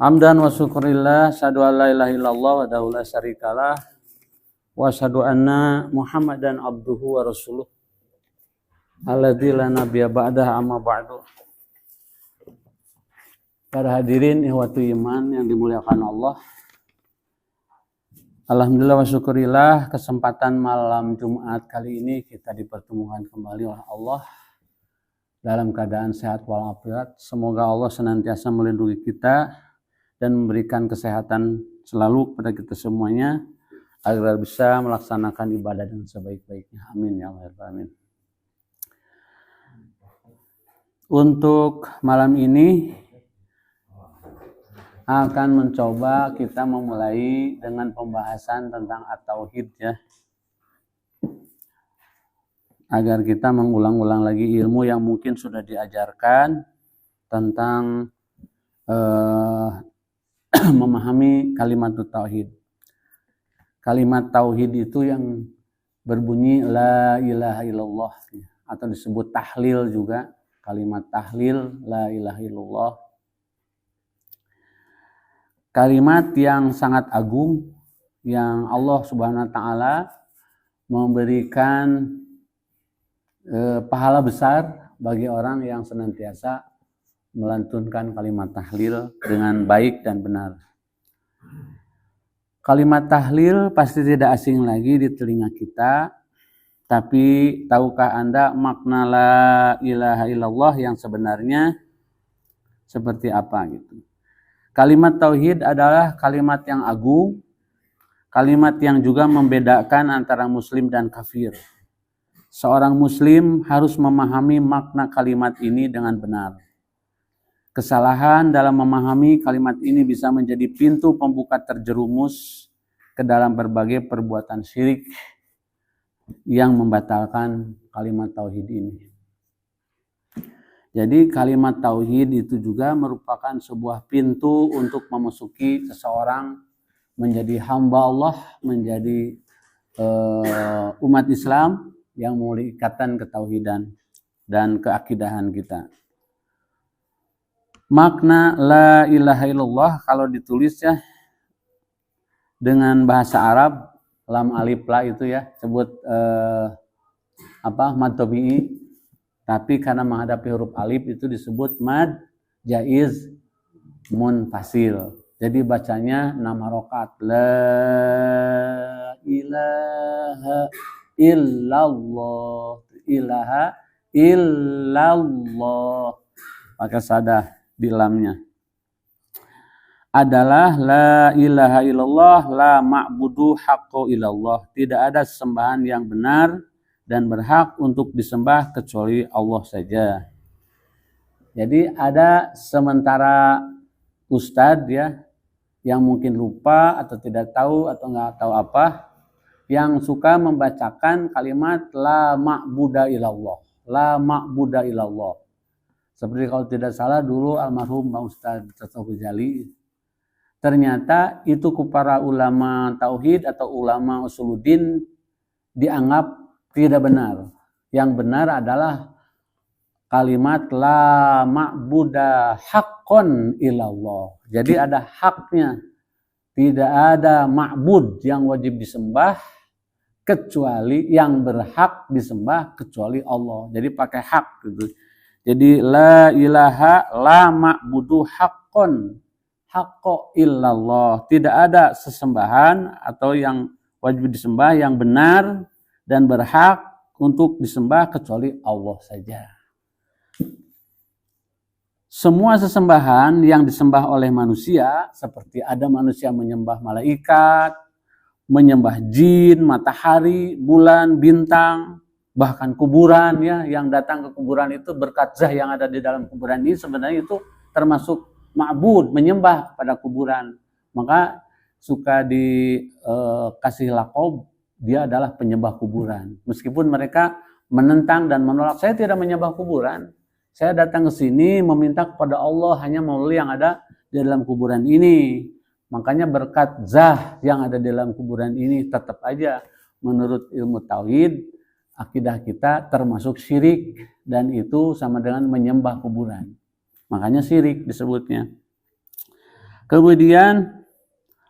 Hamdan wa syukurillah, syahadu an la ilaha illallah wa dahu la syarikalah, wa syahadu anna Muhammadan abduhu wa rasuluh, alladzi la nabiyya ba'dah, amma ba'du. Para hadirin ihwatu iman yang dimuliakan Allah, alhamdulillah wa syukurillah, kesempatan malam Jumat kali ini kita dipertemukan kembali oleh Allah dalam keadaan sehat walafiat. Semoga Allah senantiasa melindungi kita dan memberikan kesehatan selalu kepada kita semuanya agar bisa melaksanakan ibadah dengan sebaik-baiknya. Amin ya Allah. Amin. Untuk malam ini akan mencoba kita memulai dengan pembahasan tentang at-tauhid ya. Agar kita mengulang-ulang lagi ilmu yang mungkin sudah diajarkan tentang memahami kalimat tauhid. Kalimat tauhid itu yang berbunyi la ilaha illallah atau disebut tahlil juga. Kalimat tahlil la ilaha illallah. Kalimat yang sangat agung yang Allah Subhanahu wa taala memberikan pahala besar bagi orang yang senantiasa melantunkan kalimat tahlil dengan baik dan benar. Kalimat tahlil pasti tidak asing lagi di telinga kita, tapi tahukah Anda makna la ilaha illallah yang sebenarnya seperti apa gitu? Kalimat tauhid adalah kalimat yang agung, kalimat yang juga membedakan antara muslim dan kafir. Seorang muslim harus memahami makna kalimat ini dengan benar. Kesalahan dalam memahami kalimat ini bisa menjadi pintu pembuka terjerumus ke dalam berbagai perbuatan syirik yang membatalkan kalimat tauhid ini. Jadi kalimat tauhid itu juga merupakan sebuah pintu untuk memasuki seseorang menjadi hamba Allah, menjadi umat Islam yang memiliki ikatan ketauhidan dan keakidahan kita. Makna la ilaha illallah kalau ditulis ya dengan bahasa Arab lam alif la itu ya sebut mad tabi'i, tapi karena menghadapi huruf alif itu disebut mad jaiz munfasil. Jadi bacanya 6 harokat. La ilaha illallah, ilaha illallah pakai sadah di lamnya adalah la ilaha illallah la ma'budu haqqo illallah, tidak ada sesembahan yang benar dan berhak untuk disembah kecuali Allah saja. Jadi ada sementara ustadz ya yang mungkin lupa atau tidak tahu atau nggak tahu apa yang suka membacakan kalimat la ma'buda illallah, la ma'buda illallah. Seperti kalau tidak salah dulu almarhum Pak Ustadz Toto Ghazali. Ternyata itu para ulama tauhid atau ulama usuluddin dianggap tidak benar. Yang benar adalah kalimat la ma'buda haqqon illallah. Jadi ada haknya. Tidak ada ma'bud yang wajib disembah kecuali yang berhak disembah kecuali Allah. Jadi pakai hak gitu. Jadi la ilaha la ma'budu haqqon haqqo illallah. Tidak ada sesembahan atau yang wajib disembah yang benar dan berhak untuk disembah kecuali Allah saja. Semua sesembahan yang disembah oleh manusia, seperti ada manusia menyembah malaikat, menyembah jin, matahari, bulan, bintang, bahkan kuburan ya, yang datang ke kuburan itu berkat zah yang ada di dalam kuburan ini sebenarnya itu termasuk ma'bud, menyembah pada kuburan. Maka suka dikasih lakob dia adalah penyembah kuburan. Meskipun mereka menentang dan menolak, saya tidak menyembah kuburan. Saya datang ke sini meminta kepada Allah hanya melalui yang ada di dalam kuburan ini. Makanya berkat zah yang ada di dalam kuburan ini tetap aja menurut ilmu tauhid akidah kita termasuk syirik dan itu sama dengan menyembah kuburan. Makanya syirik disebutnya. Kemudian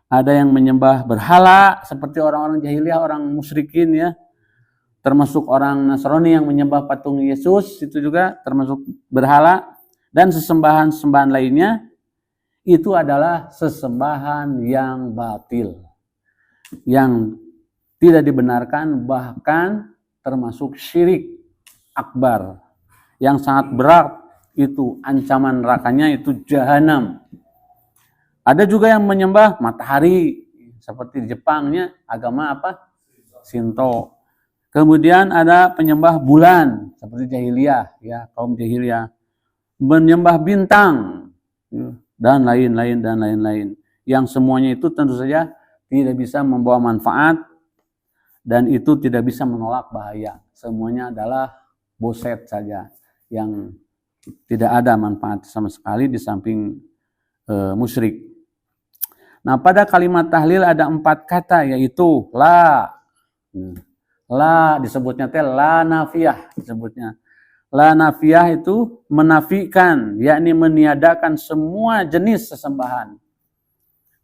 ada yang menyembah berhala seperti orang-orang jahiliyah, orang musyrikin ya. Termasuk orang Nasrani yang menyembah patung Yesus, itu juga termasuk berhala. Dan sesembahan-sembahan lainnya itu adalah sesembahan yang batil, yang tidak dibenarkan, bahkan termasuk syirik akbar yang sangat berat. Itu ancaman nerakanya itu jahanam. Ada juga yang menyembah matahari seperti di Jepangnya agama apa? Shinto. Kemudian ada penyembah bulan seperti jahiliyah ya, kaum jahiliyah. Menyembah bintang dan lain-lain. Yang semuanya itu tentu saja tidak bisa membawa manfaat dan itu tidak bisa menolak bahaya. Semuanya adalah boset saja yang tidak ada manfaat sama sekali di samping musyrik. Nah, pada kalimat tahlil ada 4 kata, yaitu la. La disebutnya la nafiyah disebutnya. La nafiyah itu menafikan, yakni meniadakan semua jenis sesembahan.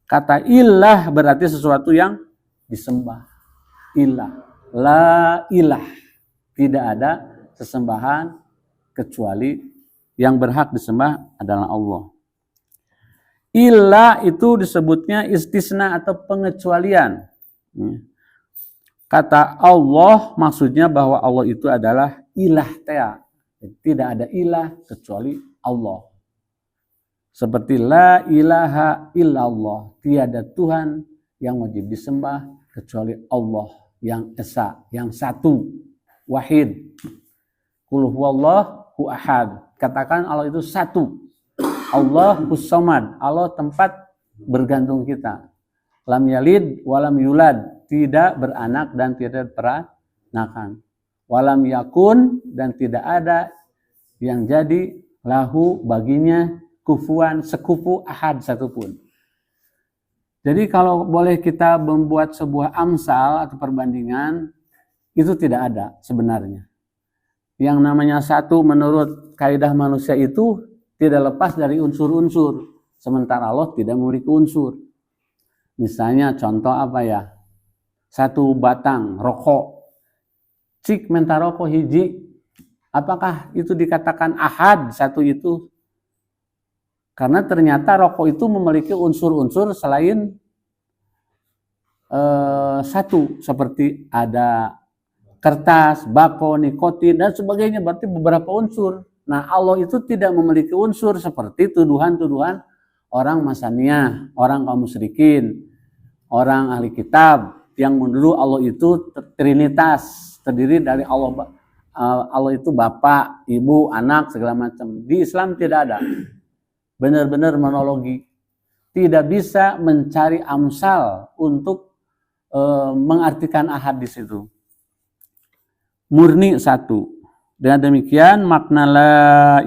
Kata ilah berarti sesuatu yang disembah. Ilah. La ilah. Tidak ada sesembahan kecuali yang berhak disembah adalah Allah. Ilah itu disebutnya istisna atau pengecualian. Kata Allah maksudnya bahwa Allah itu adalah ilah tea. Tidak ada ilah kecuali Allah. Seperti la ilaha illallah. Tiada Tuhan yang wajib disembah kecuali Allah yang esa, yang satu, wahid. Qul huwallahu ahad. Katakan Allah itu satu. Allahus samad. Allah tempat bergantung kita. Lam yalid walam yulad. Tidak beranak dan tidak peranakan. Walam yakun dan tidak ada yang jadi lahu baginya kufuan sekufu ahad satupun. Jadi kalau boleh kita membuat sebuah amsal atau perbandingan, itu tidak ada sebenarnya. Yang namanya satu menurut kaidah manusia itu tidak lepas dari unsur-unsur. Sementara Allah tidak memiliki unsur. Misalnya contoh apa ya? Satu batang rokok, cik menta rokok hiji, apakah itu dikatakan ahad satu itu? Karena ternyata rokok itu memiliki unsur-unsur selain satu, seperti ada kertas, bako, nikotin dan sebagainya, berarti beberapa unsur. Nah, Allah itu tidak memiliki unsur seperti tuduhan-tuduhan orang Masaniyah, orang kaum musyrikin, orang ahli kitab yang menuduh Allah itu trinitas, terdiri dari Allah itu Bapa, Ibu, Anak, segala macam. Di Islam tidak ada. Benar-benar monologi. Tidak bisa mencari amsal untuk mengartikan ahad di situ. Murni satu. Dengan demikian makna la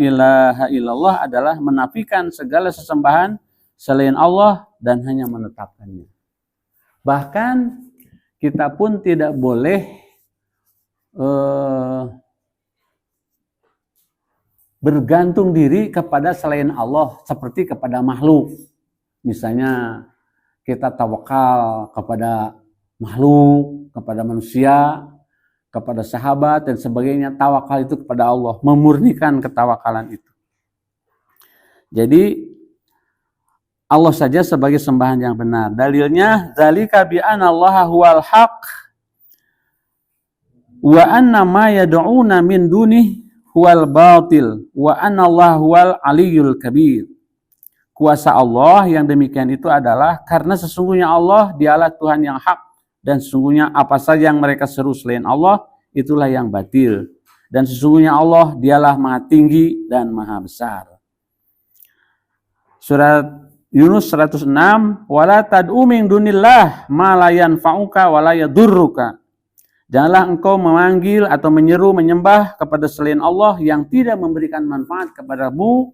ilaha illallah adalah menafikan segala sesembahan selain Allah dan hanya menetapkannya. Bahkan kita pun tidak boleh bergantung diri kepada selain Allah seperti kepada makhluk. Misalnya kita tawakal kepada makhluk, kepada manusia, kepada sahabat dan sebagainya. Tawakal itu kepada Allah, memurnikan ketawakalan itu. Jadi Allah saja sebagai sembahan yang benar. Dalilnya zalika bi anna Allah huwal haq wa anna ma yad'una min dunih huwal batil wa anna Allah huwal aliyyul kabir. Kuasa Allah yang demikian itu adalah karena sesungguhnya Allah dialah Tuhan yang hak dan sesungguhnya apa saja yang mereka seru selain Allah itulah yang batil dan sesungguhnya Allah dialah Maha tinggi dan Maha besar. Surat Yunus 106, wala tad'u min dunillah ma la yanfa'uka wa la yadurruka. Janganlah engkau memanggil atau menyeru menyembah kepada selain Allah yang tidak memberikan manfaat kepadamu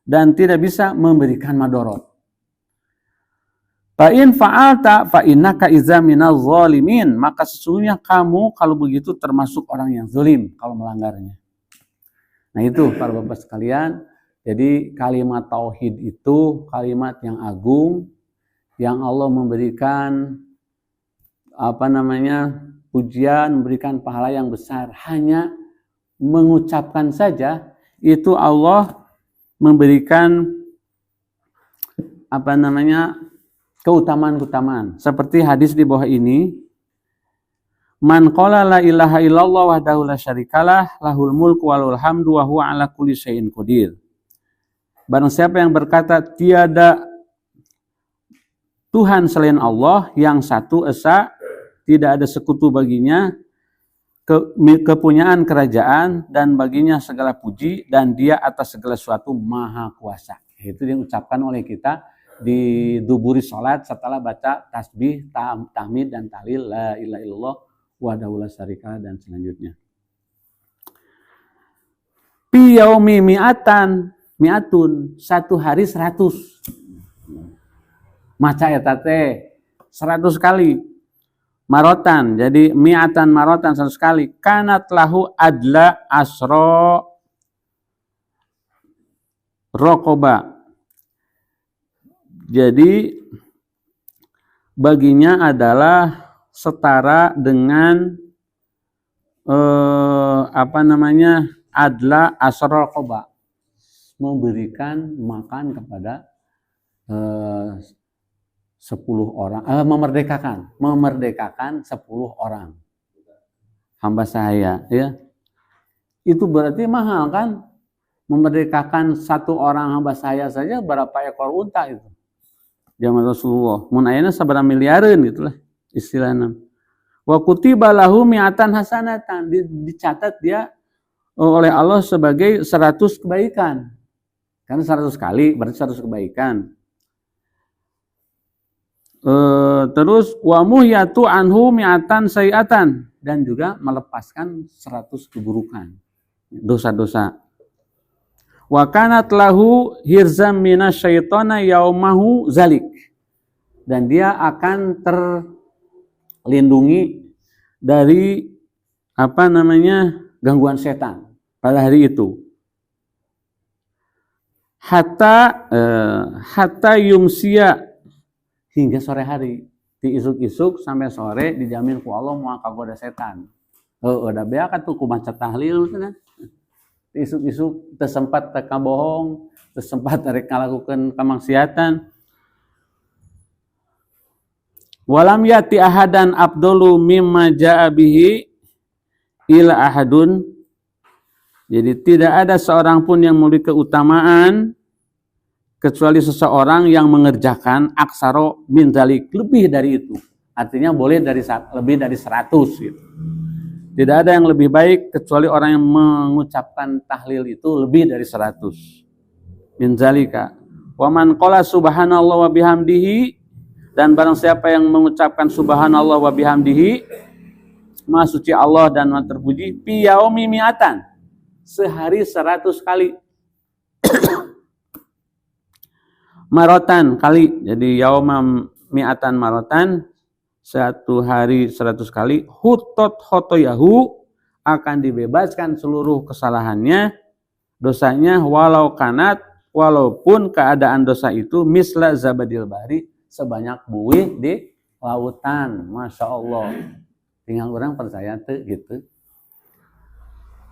dan tidak bisa memberikan madorot. Fa in fa'alta fa innaka idza minaz zalimin, maka sesungguhnya kamu kalau begitu termasuk orang yang zalim kalau melanggarnya. Nah itu para Bapak sekalian. Jadi kalimat tauhid itu kalimat yang agung, yang Allah memberikan pujian, memberikan pahala yang besar. Hanya mengucapkan saja itu Allah memberikan keutamaan-keutamaan. Seperti hadis di bawah ini, man qala la ilaha illallah wahdahu la syarikalah lahul mulku walul hamdu wa huwa ala kulli syai'in qadir. Barang siapa yang berkata tiada Tuhan selain Allah yang satu esa, tidak ada sekutu baginya, kepunyaan kerajaan dan baginya segala puji, dan dia atas segala sesuatu maha kuasa. Itu yang diucapkan oleh kita di duburi sholat setelah baca tasbih, tahmid dan tahlil la ilaha illallah wahdahu la syarikalah dan selanjutnya. Fi yaumi mi'atun, satu hari 100. Maca eta teh 100 kali. Marotan, jadi mi'atan marotan 100 kali. Kanat lahu adla asro rokoba. Jadi baginya adalah setara dengan adla asro rokoba. Memberikan makan kepada 10 orang, memerdekakan 10 orang hamba saya, ya. Itu berarti mahal kan? Memerdekakan 1 orang hamba saya saja berapa ekor unta itu? Zaman Rasulullah. Mun ayeuna sabaraha miliareun gitulah istilahna. Wa kutiba lahu mi'atan hasanatan, dicatat dia oleh Allah sebagai 100 kebaikan. Karena 100 kali berarti 100 kebaikan. Terus wa muhyatu anhu mi'atan sayiatan, dan juga melepaskan 100 keburukan, dosa-dosa. Wa kanat lahu hirzam minasyaitana yaumahu zalik, dan dia akan terlindungi dari gangguan setan pada hari itu. Hatta yumsia, hingga sore hari, di isuk-isuk sampai sore dijamin ku Allah moal kagoda setan. Udah beakan tuh kumaca tahlil kan. Isuk-isuk tersempat teka bohong, tersempat rek ngalakukeun kamaksiatan. Walam yati ahadan afdalu mimma jaa bihi ila ahadun. Jadi tidak ada seorang pun yang memiliki keutamaan kecuali seseorang yang mengerjakan aksaro min dzalik, lebih dari itu. Artinya boleh lebih dari 100 gitu. Tidak ada yang lebih baik kecuali orang yang mengucapkan tahlil itu lebih dari 100. Min dzalika. Wa man qala subhanallah wa bihamdihi, dan barang siapa yang mengucapkan subhanallah wa bihamdihi, maha suci Allah dan maha terpuji, fi yaumi mi'atan, sehari 100 kali. Marotan kali, jadi yauma mi'atan marotan, 1 hari 100 kali. Hutot hotoyahu, akan dibebaskan seluruh kesalahannya, dosanya, walaupun keadaan dosa itu misla zabadil bahri, sebanyak buih di lautan. Masya Allah, tinggal orang percaya tuh gitu.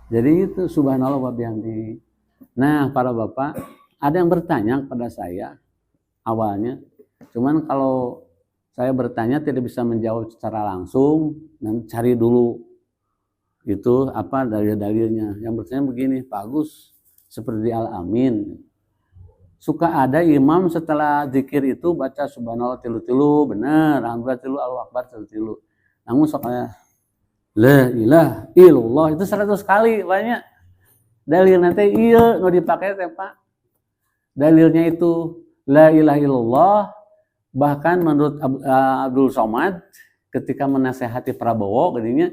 Jadi itu subhanallah wa bihamdi. Nah para bapak, ada yang bertanya kepada saya awalnya, cuman kalau saya bertanya tidak bisa menjawab secara langsung, dan cari dulu itu apa dalil-dalilnya. Yang bertanya begini, Pak Agus, seperti Al-Amin, suka ada imam setelah zikir itu baca subhanallah tilu-tilu, benar, alhamdulillah tilu, Allahu akbar tilu-tilu. Namun soalnya la ilaha illallah itu 100 kali banyak. Dalil nanti iya nu dipakai teh Pak. Dalilnya itu la ilaha illallah. Bahkan menurut Abdul Somad ketika menasehati Prabowo, gadinya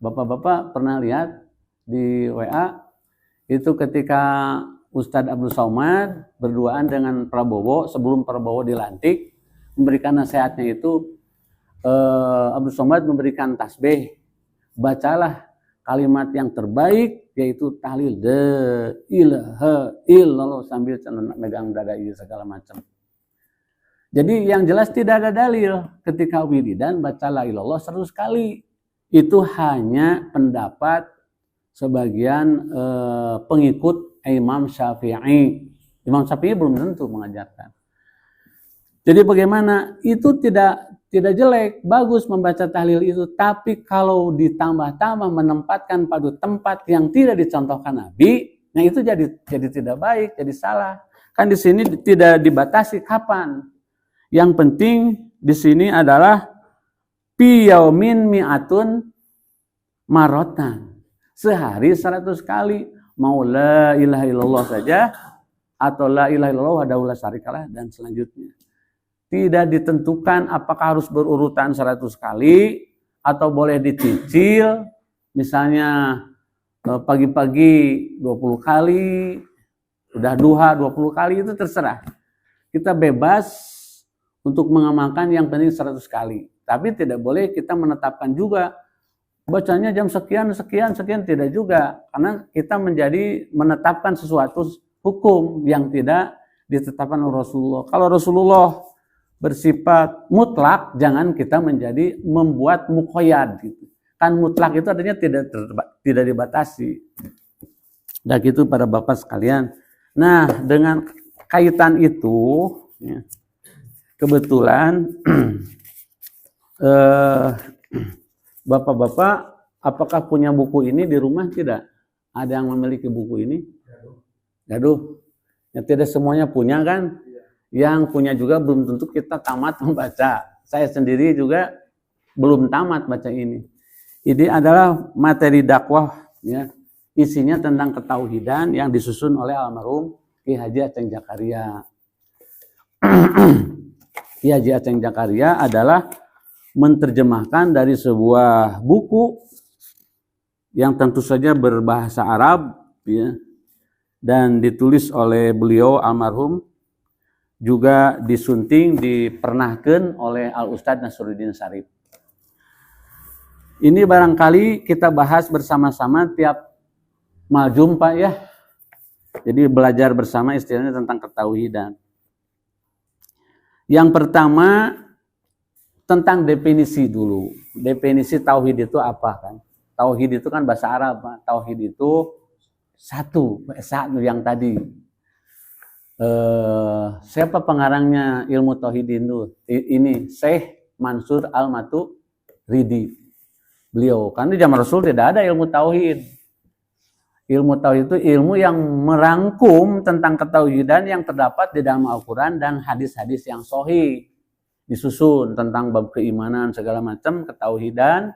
bapak-bapak pernah lihat di WA itu ketika Ustadz Abdul Somad berduaan dengan Prabowo sebelum Prabowo dilantik, memberikan nasihatnya itu Abdul Somad memberikan tasbih, bacalah kalimat yang terbaik yaitu tahlil la ilaha illallah sambil megang dada ini segala macam. Jadi yang jelas tidak ada dalil ketika wiridan baca la ilallah 100 kali. Itu hanya pendapat sebagian pengikut Imam Syafi'i. Imam Syafi'i belum tentu mengajarkan. Jadi bagaimana? Itu tidak jelek, bagus membaca tahlil itu. Tapi kalau ditambah-tambah menempatkan pada tempat yang tidak dicontohkan Nabi, nah itu jadi tidak baik, jadi salah. Kan di sini tidak dibatasi kapan. Yang penting di sini adalah piyaumin mi'atun marotan. Sehari 100 kali. Mau la ilaha illallah saja atau la ilaha illallah wahdahu la syarikalah dan selanjutnya. Tidak ditentukan apakah harus berurutan 100 kali atau boleh dicicil. Misalnya pagi-pagi 20 kali, udah duha 20 kali, itu terserah. Kita bebas untuk mengamalkan yang penting 100 kali. Tapi tidak boleh kita menetapkan juga bacanya jam sekian, tidak juga. Karena kita menetapkan sesuatu hukum yang tidak ditetapkan oleh Rasulullah. Kalau Rasulullah bersifat mutlak, jangan kita membuat muqayyad gitu. Kan mutlak itu artinya tidak dibatasi. Dan gitu para bapak sekalian. Nah, dengan kaitan itu ya, kebetulan bapak-bapak apakah punya buku ini di rumah? Tidak. Ada yang memiliki buku ini? Gaduh. Ya, tidak semuanya punya kan? Yang punya juga belum tentu kita tamat membaca. Saya sendiri juga belum tamat baca ini. Ini adalah materi dakwah ya. Isinya tentang ketauhidan yang disusun oleh almarhum Ki Haji Aceng Zakaria. Ki Haji Aceng Zakaria adalah menerjemahkan dari sebuah buku yang tentu saja berbahasa Arab ya, dan ditulis oleh beliau almarhum, juga disunting, dipernahkan oleh Al-Ustadz Nasruddin Syarif. Ini barangkali kita bahas bersama-sama tiap maljumpa ya. Jadi belajar bersama istilahnya tentang ketauhidan. Yang pertama tentang definisi dulu. Definisi tauhid itu apa kan? Tauhid itu kan bahasa Arab. Tauhid itu satu yang tadi. Siapa pengarangnya ilmu tauhid itu? Ini Syekh Mansur Al-Maturidi. Beliau kan di zaman Rasul tidak ada ilmu tauhid. Ilmu tauhid itu ilmu yang merangkum tentang ketauhidan yang terdapat di dalam Al-Quran dan hadis-hadis yang sahih. Disusun tentang bab keimanan segala macam ketauhidan.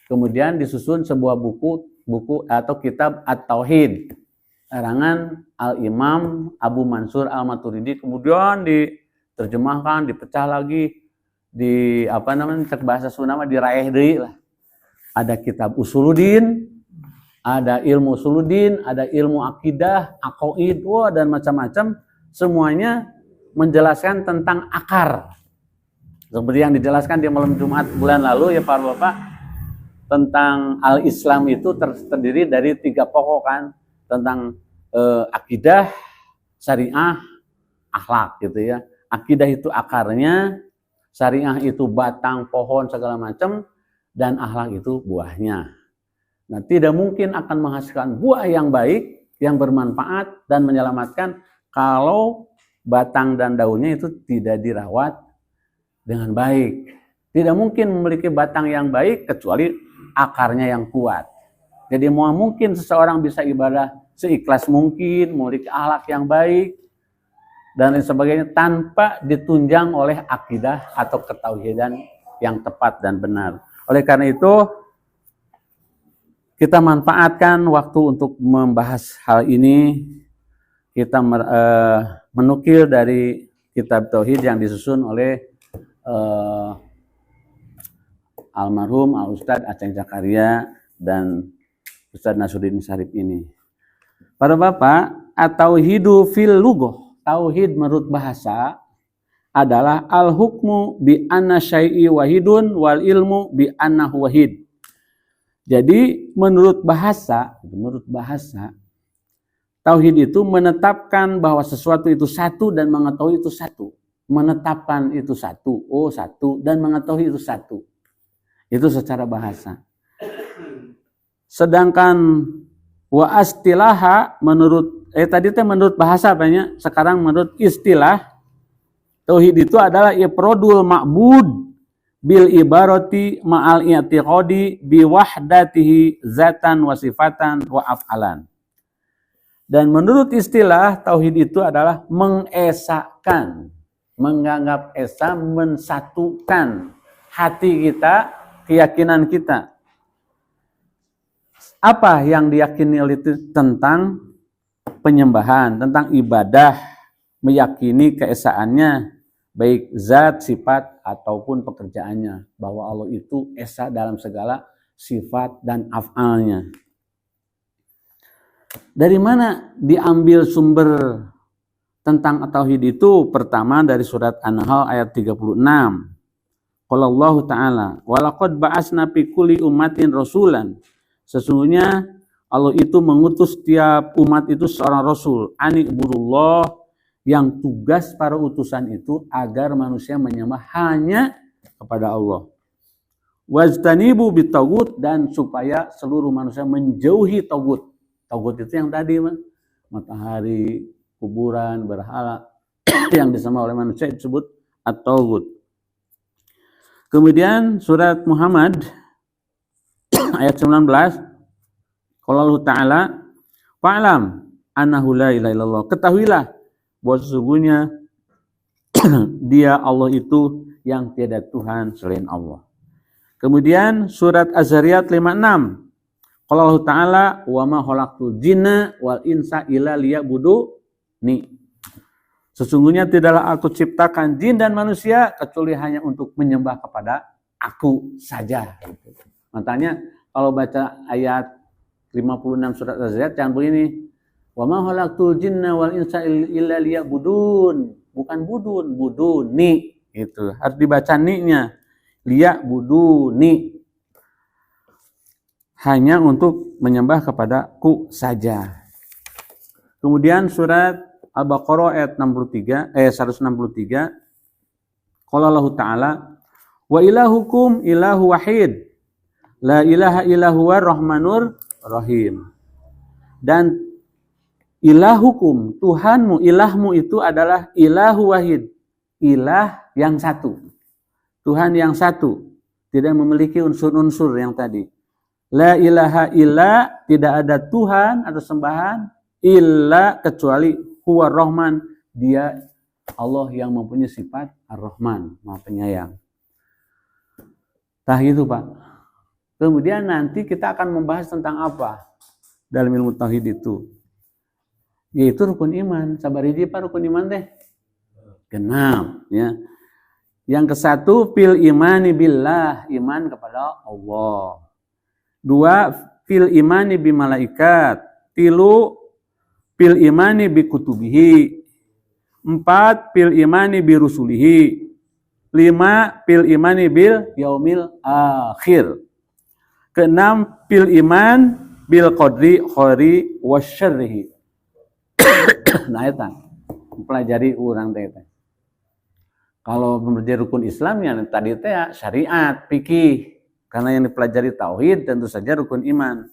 Kemudian disusun sebuah buku atau kitab At-Tauhid. Karangan Al-Imam Abu Mansur Al-Maturidi, kemudian diterjemahkan, dipecah lagi, cek bahasa Sunda diraih deui lah. Ada kitab Usuluddin, ada ilmu Usuluddin, ada ilmu akidah, aqaid, dan macam-macam, semuanya menjelaskan tentang akar. Seperti yang dijelaskan di malam Jumat bulan lalu ya Pak Bapak, tentang al-Islam itu terdiri dari 3 pokok kan. Tentang akidah, syariah, akhlak gitu ya. Akidah itu akarnya, syariah itu batang, pohon segala macam, dan akhlak itu buahnya. Nah, tidak mungkin akan menghasilkan buah yang baik, yang bermanfaat dan menyelamatkan kalau batang dan daunnya itu tidak dirawat dengan baik. Tidak mungkin memiliki batang yang baik kecuali akarnya yang kuat. Jadi mau mungkin seseorang bisa ibadah seikhlas mungkin, memiliki akhlak yang baik, dan lain sebagainya, tanpa ditunjang oleh akidah atau ketauhidan yang tepat dan benar. Oleh karena itu, kita manfaatkan waktu untuk membahas hal ini. Kita menukil dari kitab Tauhid yang disusun oleh almarhum Al-Ustadz Aceng Zakaria dan Ustadz Nasruddin Syarif ini. Para bapak, at-tauhidu fil lughah, tauhid menurut bahasa adalah al-hukmu bi anna syai'i wahidun wal ilmu bi annahu wahid. Jadi menurut bahasa tauhid itu menetapkan bahwa sesuatu itu satu dan mengetahui itu satu. Menetapkan itu satu, satu, dan mengetahui itu satu. Itu secara bahasa. Sedangkan wa astilaha menurut menurut bahasa banyak, sekarang menurut istilah tauhid itu adalah ifradul ma'bud bil ibarati ma'al i'tiqadi bi wahdatihi zatan wa sifatan wa af'alan. Dan menurut istilah tauhid itu adalah mengesahkan, menganggap esa, mensatukan hati kita, keyakinan kita. Apa yang diyakini oleh itu tentang penyembahan, tentang ibadah, meyakini keesaannya, baik zat, sifat, ataupun pekerjaannya. Bahwa Allah itu esa dalam segala sifat dan af'alnya. Dari mana diambil sumber tentang tauhid itu? Pertama dari surat An-Nahl ayat 36. Qala Allah Ta'ala, "Walaqad ba'asna fi kulli ummatin rasulan." Sesungguhnya Allah itu mengutus tiap umat itu seorang rasul, ani'budullah, yang tugas para utusan itu agar manusia menyembah hanya kepada Allah. Wajtanibu bitagut, dan supaya seluruh manusia menjauhi tagut. Tagut itu yang tadi, matahari, kuburan, berhala yang disembah oleh manusia disebut at-tagut. Kemudian surat Muhammad ayat 19, qala Allah Ta'ala, fa'lam annahu la ilaha illallah. Ketahuilah bahwa sesungguhnya dia Allah itu yang tiada Tuhan selain Allah. Kemudian surat Az-Zariyat 56, qala Allah Ta'ala, wa ma khalaqtul jinna wal insa illa liya'buduni. Sesungguhnya tidaklah aku ciptakan jin dan manusia kecuali hanya untuk menyembah kepada aku saja. Makanya kalau baca ayat 56 surat Az-Zariyat jangan begini, wa ma khalaqtul jinna wal insa illa liya'budun. Bukan budun, buduni. Itu harus dibaca ni-nya. Liya'buduni. Hanya untuk menyembah kepadaku saja. Kemudian surat Al-Baqarah ayat 163, qala Allah Ta'ala, wa ilahukum ilahu wahid, la ilaha illa huwa rahmanur rahim. Dan ilahukum, Tuhanmu, ilahmu itu adalah ilahu wahid, ilah yang satu, Tuhan yang satu, tidak memiliki unsur-unsur yang tadi. La ilaha illa, tidak ada Tuhan atau sembahan, illa kecuali huwa rahman, dia Allah yang mempunyai sifat ar-Rahman, Maha Penyayang. Tah itu Pak. Kemudian nanti kita akan membahas tentang apa dalam ilmu tauhid itu, yaitu rukun iman. Sabar hiji Pak, rukun iman teh genap ya. Yang kesatu fil imani billah, iman kepada Allah. 2 fil imani bi malaikat. 3 fil imani bi kutubihi. 4 fil imani bi rusulihi. 5 fil imani bil yaumil akhir. 6 fil iman bil qadri khairi wasyarrihi. Nah eta pelajari urang teh. Kalau mempelajari rukun Islam ya tadi teh ya syariat, fikih. Karena yang dipelajari tauhid tentu saja rukun iman.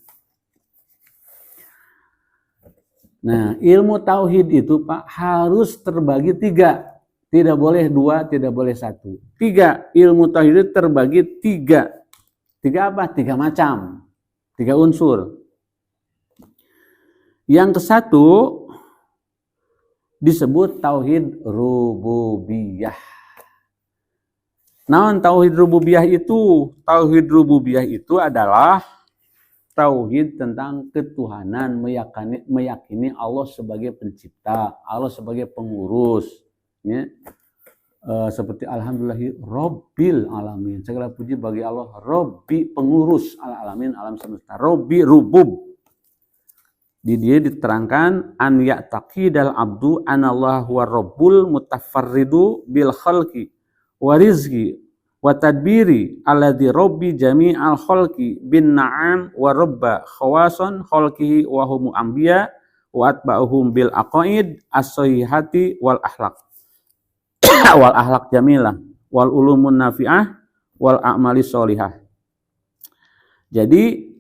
Nah, ilmu tauhid itu Pak harus terbagi 3. Tidak boleh 2, tidak boleh 1. 3, ilmu tauhid itu terbagi 3. 3 apa? 3 macam. 3 unsur. Yang ke-1 disebut tauhid rububiyah. Naon tauhid rububiyah itu? Tauhid rububiyah itu adalah tauhid tentang ketuhanan, meyakini Allah sebagai pencipta, Allah sebagai pengurus, ya. Seperti alhamdulillahi rabbil alamin, segala puji bagi Allah, Rabbi, pengurus alamin, alam semesta, Rabbi rubub. Di dia diterangkan an ya'taqidal abdu anallahu huwa rabbul mutafarridu bil khalqi wa rizqi wa tadbiri alladzi rabbi jami'al khalqi bin na'am wa rabba khawason khalqihi wa hum anbiya wa atba'uhum bil aqaid as-sahihati wal akhlaq wal akhlaq jamilah wal ulumun nafi'ah wal a'mali sholihah. Jadi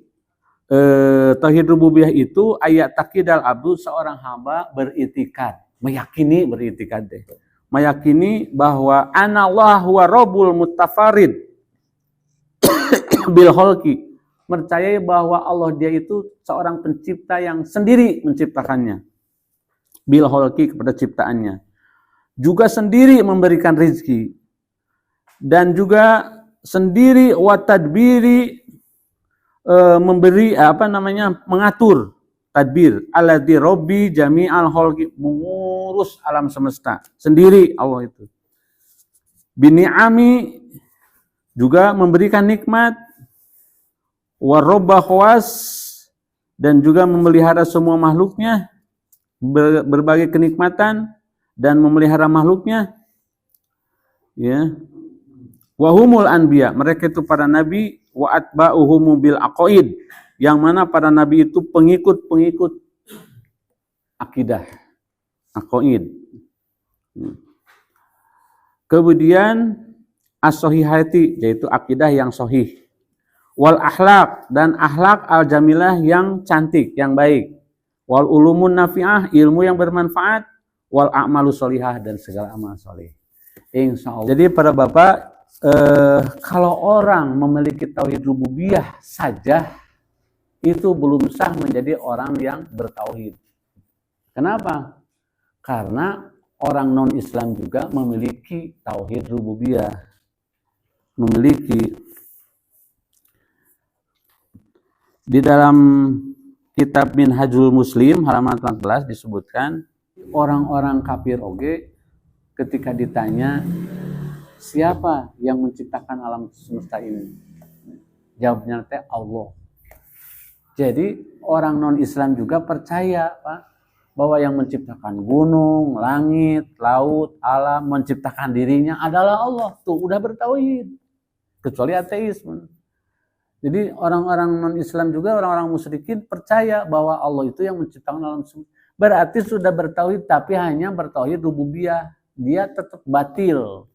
tauhid rububiyah itu ayat takidal abdu, seorang hamba beritikad, meyakini bahwa anallah huwa rabbul muttafarid bil khalqi, percaya bahwa Allah dia itu seorang pencipta yang sendiri menciptakannya, bil khalqi kepada ciptaannya, juga sendiri memberikan rezeki, dan juga sendiri wa tadbiri mengatur, tadbir alladzi rabbi jami'al khalqi, mengurus alam semesta sendiri Allah itu. Bini'ami, juga memberikan nikmat, warobba khawas, dan juga memelihara semua makhluknya, berbagai kenikmatan dan memelihara makhluknya, ya. Wahumul anbiya, mereka itu para nabi, wa atba'uhum bil aqaid, yang mana para nabi itu pengikut akidah, aqaid. Kemudian as-sahihati, yaitu akidah yang sahih. Wal akhlaq, dan akhlak al-jamilah yang cantik, yang baik. Wal ulumun nafi'ah, ilmu yang bermanfaat. Wal a'malu sholihah, dan segala amal sholih. Insyaallah. Jadi para bapak, kalau orang memiliki tauhid rububiyah saja, itu belum sah menjadi orang yang bertauhid. Kenapa? Karena orang non-Islam juga memiliki tauhid rububiyah. Di dalam kitab Minhajul Muslim halaman 14 disebutkan, orang-orang kafir oge ketika ditanya, siapa yang menciptakan alam semesta ini? Jawabnya teh Allah. Jadi orang non-Islam juga percaya, Pak, bahwa yang menciptakan gunung, langit, laut, alam, menciptakan dirinya adalah Allah. Tuh udah bertauhid. Kecuali ateisme. Jadi orang-orang non-Islam juga, orang-orang musyrikin percaya bahwa Allah itu yang menciptakan alam semesta. Berarti sudah bertauhid, tapi hanya bertauhid rububiyah. Dia tetap batil.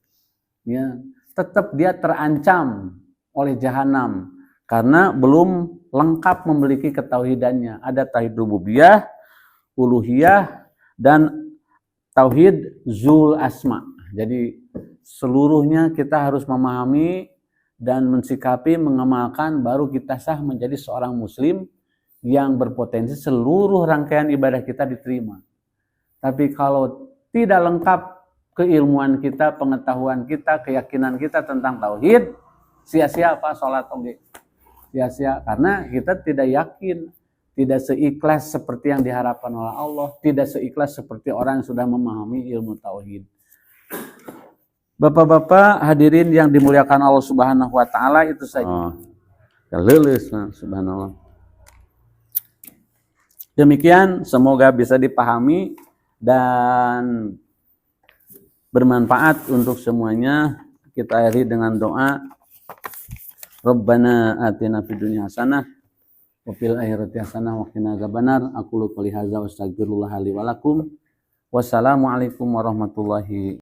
Ya, tetap dia terancam oleh jahanam karena belum lengkap memiliki ketauhidannya. Ada tauhid rububiyah, uluhiyah, dan tauhid zul asma. Jadi seluruhnya kita harus memahami dan mensikapi, mengamalkan, baru kita sah menjadi seorang muslim yang berpotensi seluruh rangkaian ibadah kita diterima. Tapi kalau tidak lengkap keilmuan kita, pengetahuan kita, keyakinan kita tentang tauhid, sia-sia apa sholat oge. Sia-sia karena kita tidak yakin, tidak seikhlas seperti yang diharapkan oleh Allah, tidak seikhlas seperti orang yang sudah memahami ilmu tauhid. Bapak-bapak hadirin yang dimuliakan Allah Subhanahu wa taala, itu saja. Lulus, subhanallah. Demikian, semoga bisa dipahami dan bermanfaat untuk semuanya. Kita akhiri dengan doa. Rabbana atina fid dunya hasanah wa fil akhirati hasanah wa qina adzabannar. Aqulu qouli hadza wa astaghfirullah li wa lakum. Wassalamualaikum warahmatullahi